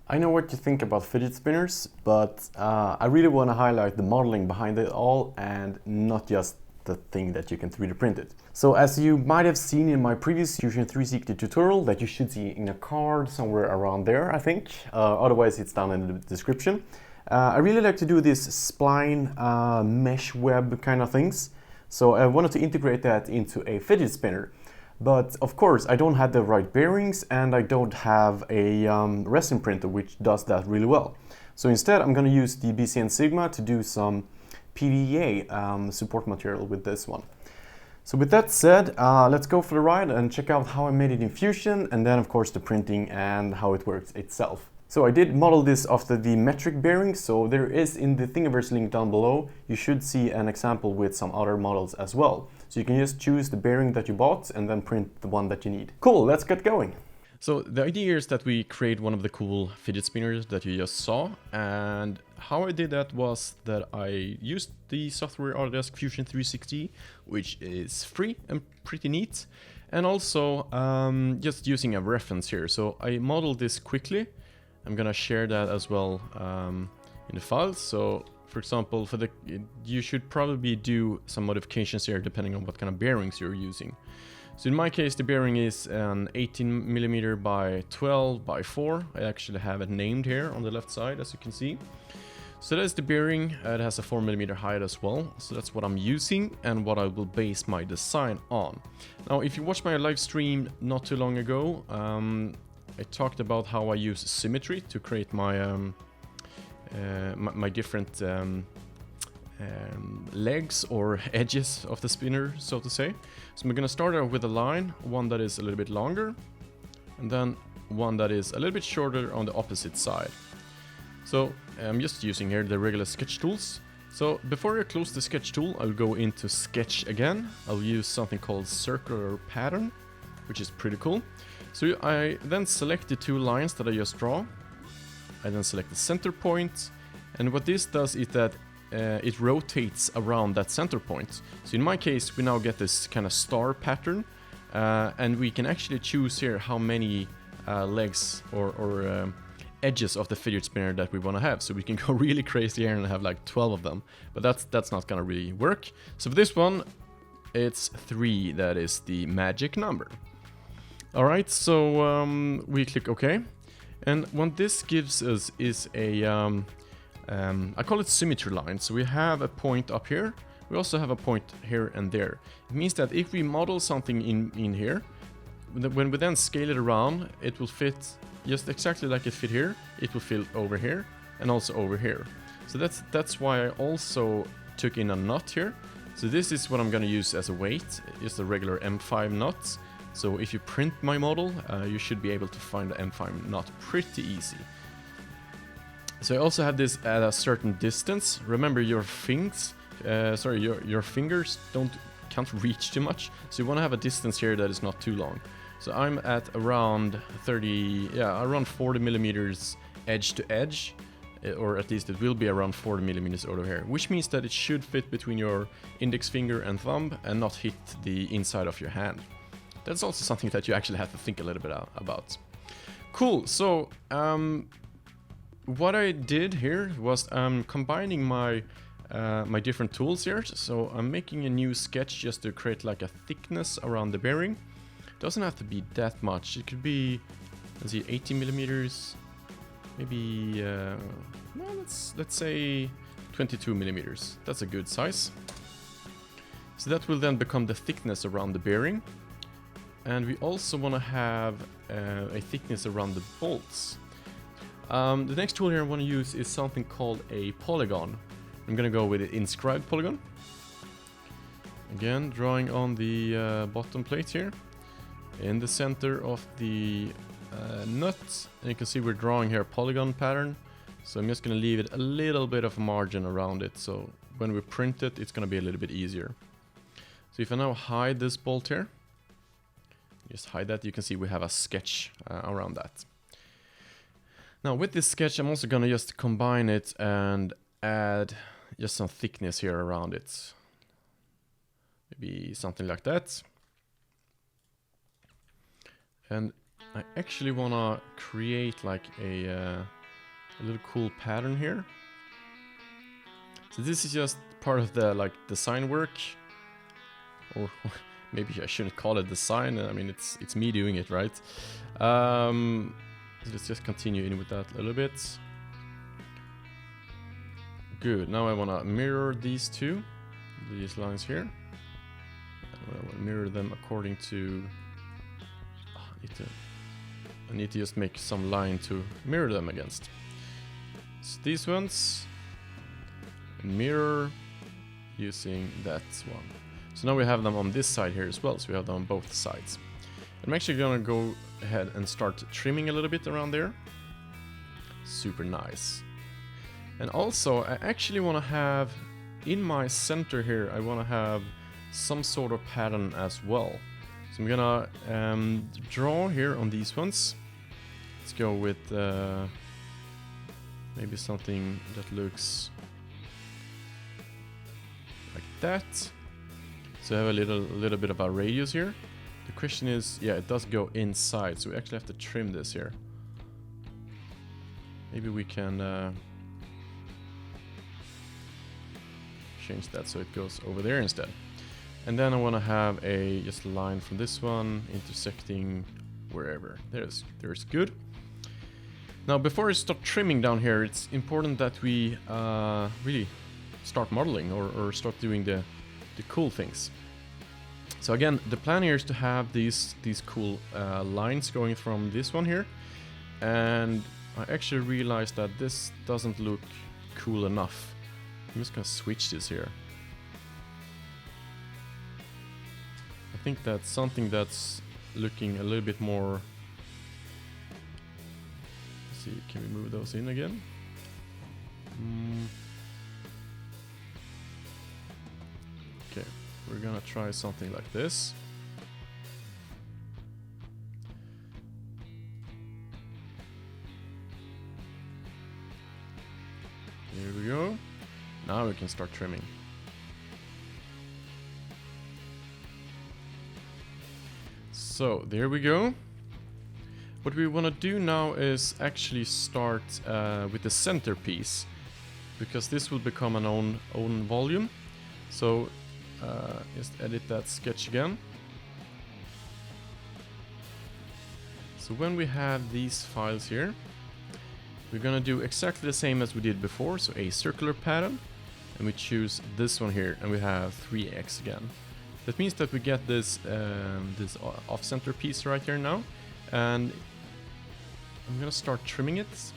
I know what you think about fidget spinners, but I really want to highlight the modeling behind it all and not just the thing that you can 3D print it. So as you might have seen in my previous Fusion 360 tutorial that you should see in a card somewhere around there, I think. Otherwise it's down in the description. I really like to do this spline mesh web kind of things. So I wanted to integrate that into a fidget spinner. But of course, I don't have the right bearings and I don't have a resin printer which does that really well. So instead, I'm going to use the BCN Sigma to do some PVA support material with this one. So with that said, let's go for the ride and check out how I made it in Fusion, and then of course the printing and how it works itself. So I did model this after the metric bearing, so there is in the Thingiverse link down below, you should see an example with some other models as well. So you can just choose the bearing that you bought and then print the one that you need. Cool, let's get going. So the idea is that we create one of the cool fidget spinners that you just saw, and how I did that was that I used the software Autodesk Fusion 360, which is free and pretty neat, and also just using a reference here. So I modeled this quickly. I'm gonna share that as well in the files. So for example, you should probably do some modifications here depending on what kind of bearings you're using. So in my case, the bearing is an 18mm by 12 by 4. I actually have it named here on the left side, as you can see. So that's the bearing. It has a 4mm height as well. So that's what I'm using and what I will base my design on. Now, if you watched my live stream not too long ago, I talked about how I use symmetry to create my my different legs or edges of the spinner, so to say. So I'm gonna start out with a line, one that is a little bit longer, and then one that is a little bit shorter on the opposite side. So I'm just using here the regular sketch tools. So before I close the sketch tool, I'll go into sketch again. I'll use something called circular pattern, which is pretty cool. So I then select the two lines that I just draw. I then select the center point, and what this does is that it rotates around that center point. So in my case, we now get this kind of star pattern, and we can actually choose here how many legs or edges of the fidget spinner that we want to have. So we can go really crazy here and have like 12 of them, but that's not gonna really work. So for this one, it's 3 that is the magic number. All right, so we click OK. And what this gives us is a, I call it symmetry line. So we have a point up here. We also have a point here and there. It means that if we model something in here, when we then scale it around, it will fit just exactly like it fit here. It will fit over here and also over here. So that's why I also took in a knot here. So this is what I'm going to use as a weight, just a regular M5 knot. So if you print my model, you should be able to find the M5 knot pretty easy. So I also have this at a certain distance. Remember your your fingers can't reach too much. So you want to have a distance here that is not too long. So I'm at around around 40 millimeters edge to edge, or at least it will be around 40 millimeters over here, which means that it should fit between your index finger and thumb and not hit the inside of your hand. That's also something that you actually have to think a little bit about. Cool, so what I did here was combining my my different tools here. So I'm making a new sketch just to create like a thickness around the bearing. Doesn't have to be that much. It could be, let's see, 18 millimeters, maybe let's say 22 millimeters. That's a good size. So that will then become the thickness around the bearing. And we also want to have a thickness around the bolts. The next tool here I want to use is something called a polygon. I'm going to go with the inscribed polygon. Again, drawing on the bottom plate here. In the center of the nut. And you can see we're drawing here a polygon pattern. So I'm just going to leave it a little bit of margin around it. So when we print it, it's going to be a little bit easier. So if I now hide this bolt here, just hide that, you can see we have a sketch around that. Now with this sketch, I'm also gonna just combine it and add just some thickness here around it. Maybe something like that. And I actually want to create like a little cool pattern here. So this is just part of the like design work, or maybe I shouldn't call it design. I mean, it's me doing it, right? So let's just continue in with that a little bit. Good. Now I want to mirror these lines here. I want to mirror them according to. I need to just make some line to mirror them against. So these ones mirror using that one. So now we have them on this side here as well. So we have them on both sides. I'm actually gonna go ahead and start trimming a little bit around there. Super nice. And also I actually want to have in my center here, I want to have some sort of pattern as well. So I'm gonna draw here on these ones. Let's go with maybe something that looks like that. So I have a little bit of a radius here. The question is, yeah, it does go inside, so we actually have to trim this here. Maybe we can change that so it goes over there instead. And then I want to have a just a line from this one intersecting wherever. There's good. Now before I start trimming down here, it's important that we really start modeling or start doing the cool things. So again, the plan here is to have these cool lines going from this one here, and I actually realized that this doesn't look cool enough. I'm just gonna switch this here. I think that's something that's looking a little bit more. Let's see, can we move those in again? Okay, we're gonna try something like this. Here we go. Now we can start trimming. So there we go. What we want to do now is actually start with the centerpiece, because this will become an own volume. So just edit that sketch again. So when we have these files here, we're gonna do exactly the same as we did before. So a circular pattern, and we choose this one here, and we have 3x again. That means that we get this this off-center piece right here now, and I'm gonna start trimming it.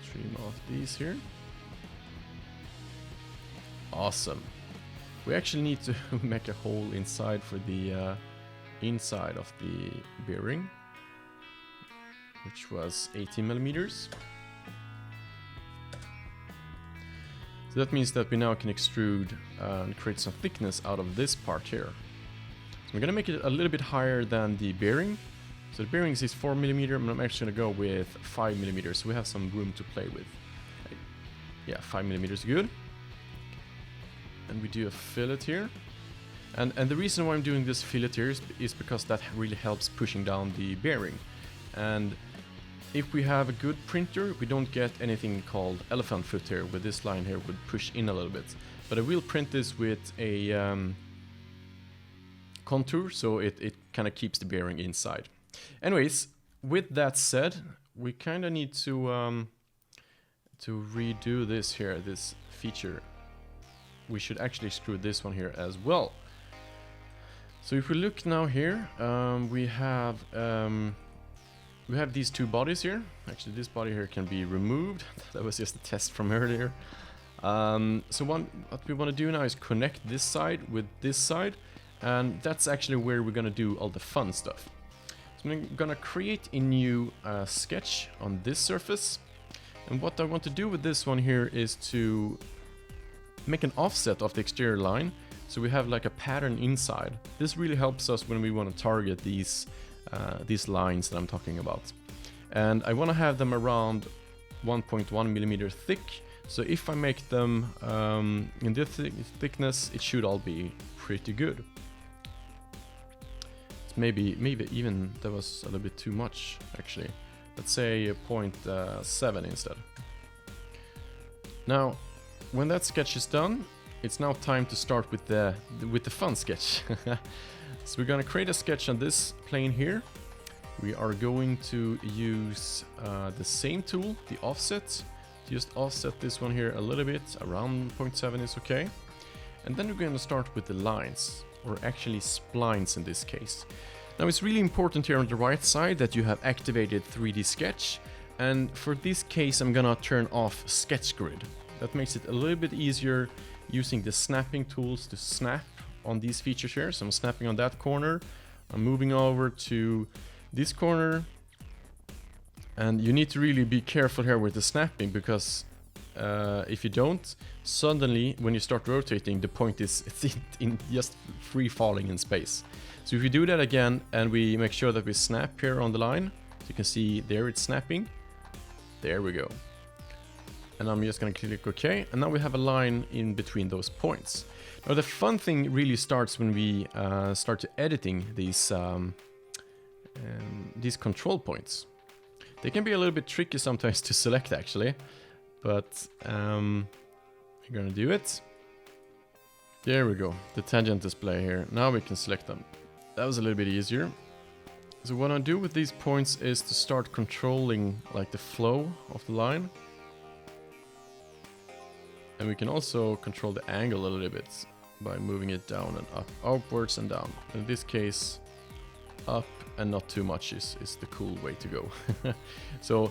Trim off these here. Awesome. We actually need to make a hole inside for the inside of the bearing, which was 18 millimeters. So that means that we now can extrude and create some thickness out of this part here. So I'm gonna make it a little bit higher than the bearing. So the bearing is 4 millimeter, and I'm actually gonna go with 5 millimeters, so we have some room to play with. Yeah, 5 millimeters is good. And we do a fillet here. And the reason why I'm doing this fillet here is because that really helps pushing down the bearing. And if we have a good printer, we don't get anything called elephant foot here, where this line here would push in a little bit. But I will print this with a contour, so it kind of keeps the bearing inside. Anyways, with that said, we kind of need to redo this here, this feature. We should actually extrude this one here as well. So if we look now here, we have these two bodies here. Actually, this body here can be removed. That was just a test from earlier. So what we want to do now is connect this side with this side, and that's actually where we're gonna do all the fun stuff. So I'm gonna create a new sketch on this surface, and what I want to do with this one here is to make an offset of the exterior line, so we have like a pattern inside. This really helps us when we want to target these lines that I'm talking about. And I want to have them around 1.1 millimeter thick, so if I make them in this thickness, it should all be pretty good. Let's maybe even that was a little bit too much actually. Let's say 0.7 instead. Now, when that sketch is done, it's now time to start with the fun sketch. So we're gonna create a sketch on this plane here. We are going to use the same tool, the offset. Just offset this one here a little bit, around 0.7 is okay. And then we're going to start with the lines, or actually splines in this case. Now it's really important here on the right side that you have activated 3D Sketch. And for this case I'm gonna turn off Sketch Grid. That makes it a little bit easier using the snapping tools to snap on these features here. So I'm snapping on that corner, I'm moving over to this corner. And you need to really be careful here with the snapping, because if you don't, suddenly when you start rotating, the point is in just free falling in space. So if we do that again and we make sure that we snap here on the line, so you can see there it's snapping. There we go. And I'm just gonna click OK, and now we have a line in between those points. Now the fun thing really starts when we start to editing these control points. They can be a little bit tricky sometimes to select actually, but we're gonna do it. There we go, the tangent display here. Now we can select them. That was a little bit easier. So what I do with these points is to start controlling like the flow of the line. And we can also control the angle a little bit by moving it down and up, upwards and down. In this case, up and not too much is the cool way to go. So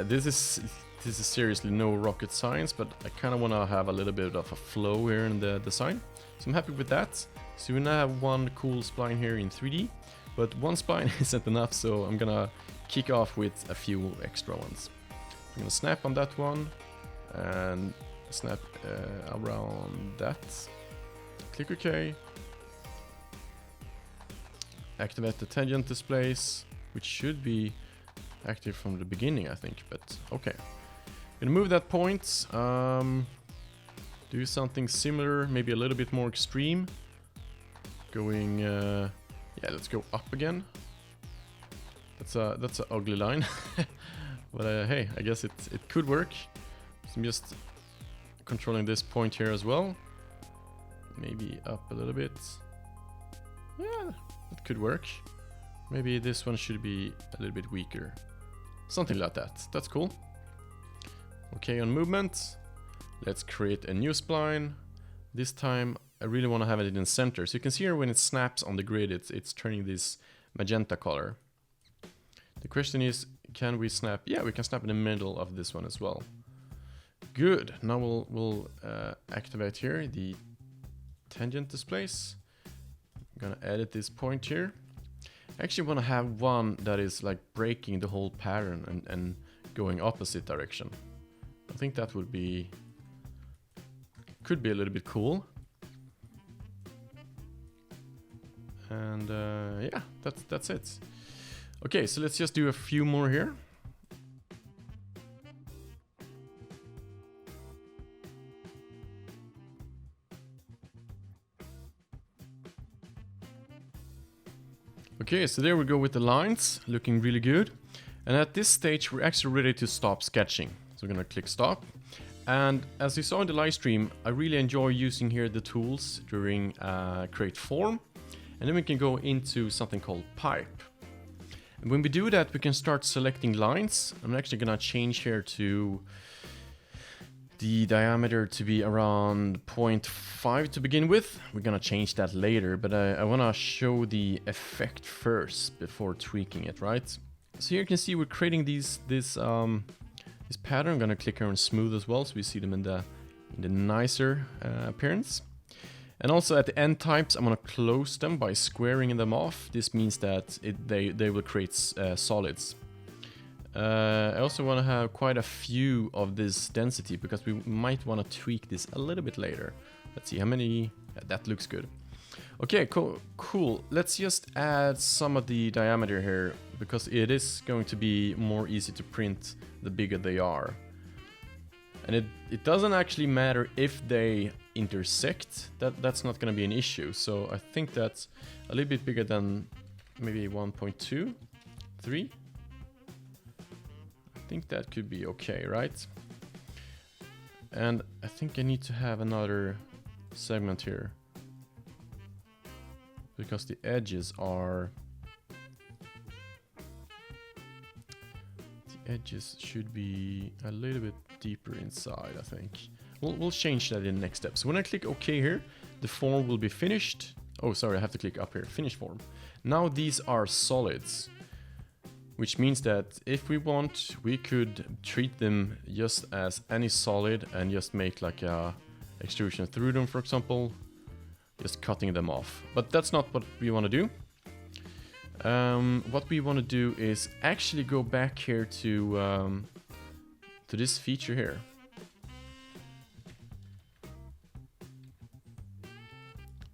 this is seriously no rocket science, but I kind of want to have a little bit of a flow here in the design. So I'm happy with that. So we now have one cool spline here in 3D, but one spline isn't enough, so I'm gonna kick off with a few extra ones. I'm gonna snap on that one and snap around that. Click OK. Activate the tangent displays, which should be active from the beginning, I think, but okay. Gonna move that point, do something similar, maybe a little bit more extreme. Going, yeah, let's go up again. That's an ugly line, but hey, I guess it could work. So I'm just controlling this point here as well. Maybe up a little bit. Yeah. That could work. Maybe this one should be a little bit weaker. Something like that. That's cool. Okay, on movement, let's create a new spline. This time I really want to have it in center. So you can see here when it snaps on the grid, it's turning this magenta color. The question is, can we snap? Yeah, we can snap in the middle of this one as well. Good. Now we'll activate here the tangent displays. I'm gonna edit this point here. I actually want to have one that is like breaking the whole pattern and going opposite direction. I think that would be, could be a little bit cool. And yeah, that's it. Okay, so let's just do a few more here. Okay, so there we go with the lines, looking really good. And at this stage, we're actually ready to stop sketching. So we're gonna click stop. And as you saw in the live stream, I really enjoy using here the tools during create form. And then we can go into something called pipe. And when we do that, we can start selecting lines. I'm actually gonna change here to the diameter to be around 0.5 to begin with. We're gonna change that later, but I wanna show the effect first before tweaking it, right? So here you can see we're creating this pattern. I'm gonna click here on smooth as well, so we see them in the nicer appearance. And also at the end types, I'm gonna close them by squaring them off. This means that they will create solids. I also want to have quite a few of this density because we might want to tweak this a little bit later. Let's see how many. Yeah, that looks good. Okay, cool. Let's just add some of the diameter here because it is going to be more easy to print the bigger they are. And it doesn't actually matter if they intersect. That's not going to be an issue. So I think that's a little bit bigger than maybe 1.2, 3. I think that could be okay, right? And I think I need to have another segment here, because the edges should be a little bit deeper inside, I think. We'll change that in the next step. So when I click OK here, the form will be finished. Oh, sorry, I have to click up here, finish form. Now these are solids, which means that if we want, we could treat them just as any solid and just make like a extrusion through them, for example, just cutting them off. But that's not what we want to do. What we want to do is actually go back here to this feature here.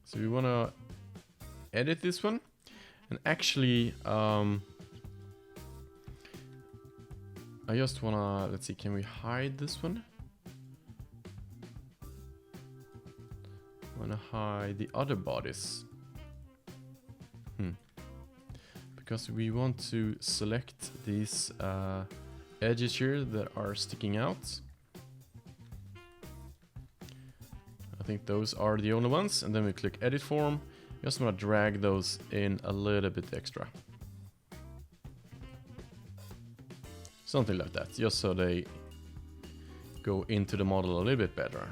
So we want to edit this one, and actually I just want to, let's see, can we hide this one? I want to hide the other bodies. Because we want to select these edges here that are sticking out. I think those are the only ones, and then we click edit form. Just want to drag those in a little bit extra. Something like that, just so they go into the model a little bit better.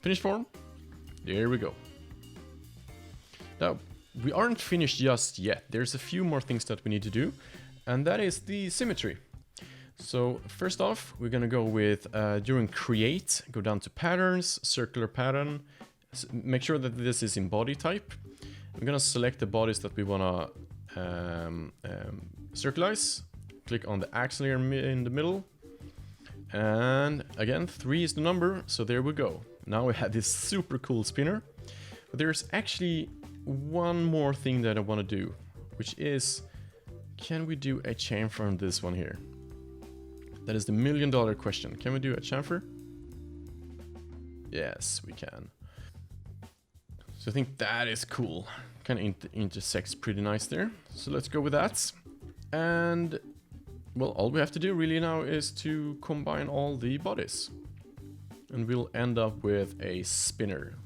Finish form. There we go. Now, we aren't finished just yet. There's a few more things that we need to do, and that is the symmetry. So first off, we're gonna go with, during create, go down to patterns, circular pattern, make sure that this is in body type. I'm gonna select the bodies that we wanna circularize, click on the axle here in the middle, and again, 3 is the number, so there we go. Now we have this super cool spinner, but there's actually one more thing that I wanna do, which is, can we do a chamfer on this one here? That is the $1 million question. Can we do a chamfer? Yes, we can. So I think that is cool. Kind of intersects pretty nice there. So let's go with that. And well, all we have to do really now is to combine all the bodies. And we'll end up with a spinner.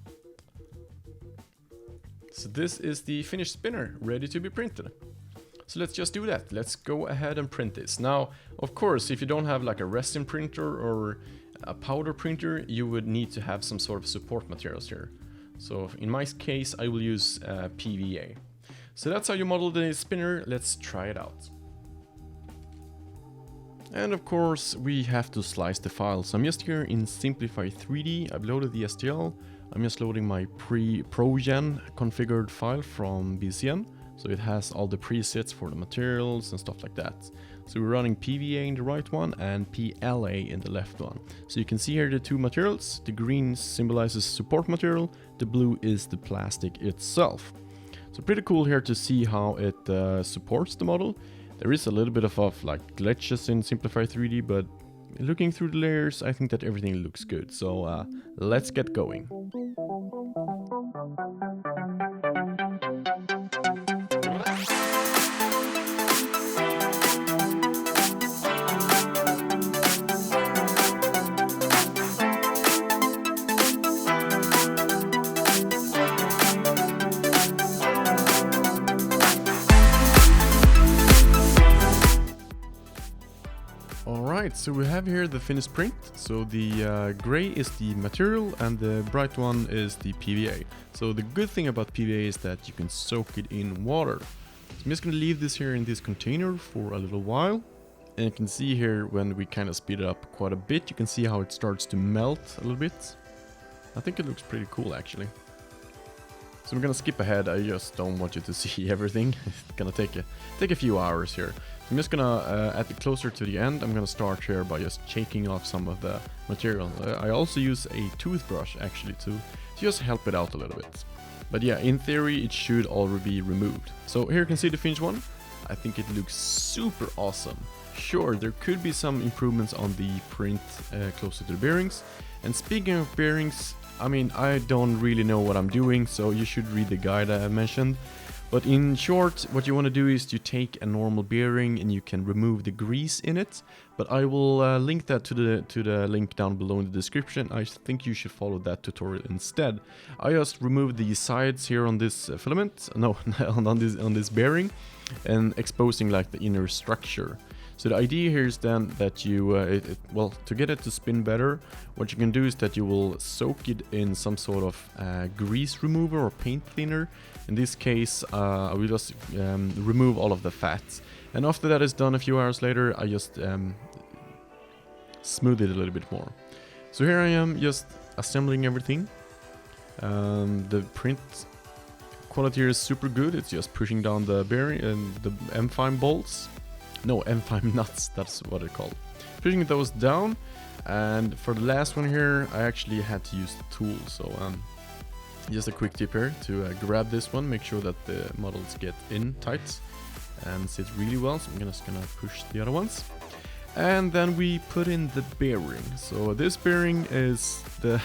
So this is the finished spinner, ready to be printed. So let's just do that. Let's go ahead and print this. Now, of course, if you don't have like a resin printer or a powder printer, you would need to have some sort of support materials here. So in my case, I will use PVA. So that's how you model the spinner. Let's try it out. And of course, we have to slice the file. So I'm just here in Simplify 3D. I've loaded the STL. I'm just loading my pre-ProGen configured file from BCN. So it has all the presets for the materials and stuff like that. So we're running PVA in the right one and PLA in the left one. So you can see here the two materials. The green symbolizes support material, the blue is the plastic itself. So pretty cool here to see how it supports the model. There is a little bit of like glitches in Simplify 3D, but looking through the layers, I think that everything looks good. So let's get going. Alright, so we have here the finished print. So the gray is the material and the bright one is the PVA. So the good thing about PVA is that you can soak it in water. So I'm just going to leave this here in this container for a little while. And you can see here when we kind of speed it up quite a bit, you can see how it starts to melt a little bit. I think it looks pretty cool actually. So I'm gonna skip ahead, I just don't want you to see everything. It's gonna take a few hours here. So I'm just gonna, at the closer to the end, I'm gonna start here by just shaking off some of the material. I also use a toothbrush actually to just help it out a little bit. But yeah, in theory it should already be removed. So here you can see the finished one. I think it looks super awesome. Sure, there could be some improvements on the print closer to the bearings. And speaking of bearings, I mean, I don't really know what I'm doing, so you should read the guide I mentioned. But in short, what you want to do is you take a normal bearing and you can remove the grease in it. But I will link that to the link down below in the description. I think you should follow that tutorial instead. I just removed the sides here on this filament, no, on this bearing, and exposing like the inner structure. So the idea here is then that you, well, to get it to spin better, what you can do is that you will soak it in some sort of grease remover or paint cleaner. In this case, I will just remove all of the fat. And after that is done, a few hours later, I just smooth it a little bit more. So here I am just assembling everything. The print quality here is super good. It's just pushing down the bearing and the M5 bolts. No, M5 nuts, that's what they're called. Pushing those down, and for the last one here, I actually had to use the tool. So just a quick tip here to grab this one, make sure that the models get in tight and sit really well. So I'm just gonna push the other ones. And then we put in the bearing. So this bearing is the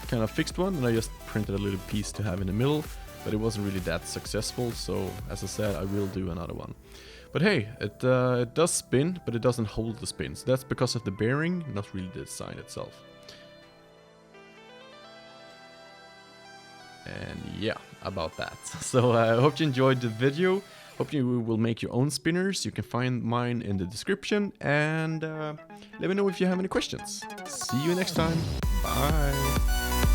kind of fixed one, and I just printed a little piece to have in the middle, but it wasn't really that successful. So as I said, I will do another one. But hey, it does spin, but it doesn't hold the spin. So that's because of the bearing, not really the design itself. And yeah, about that. So I hope you enjoyed the video. Hope you will make your own spinners. You can find mine in the description. And let me know if you have any questions. See you next time. Bye.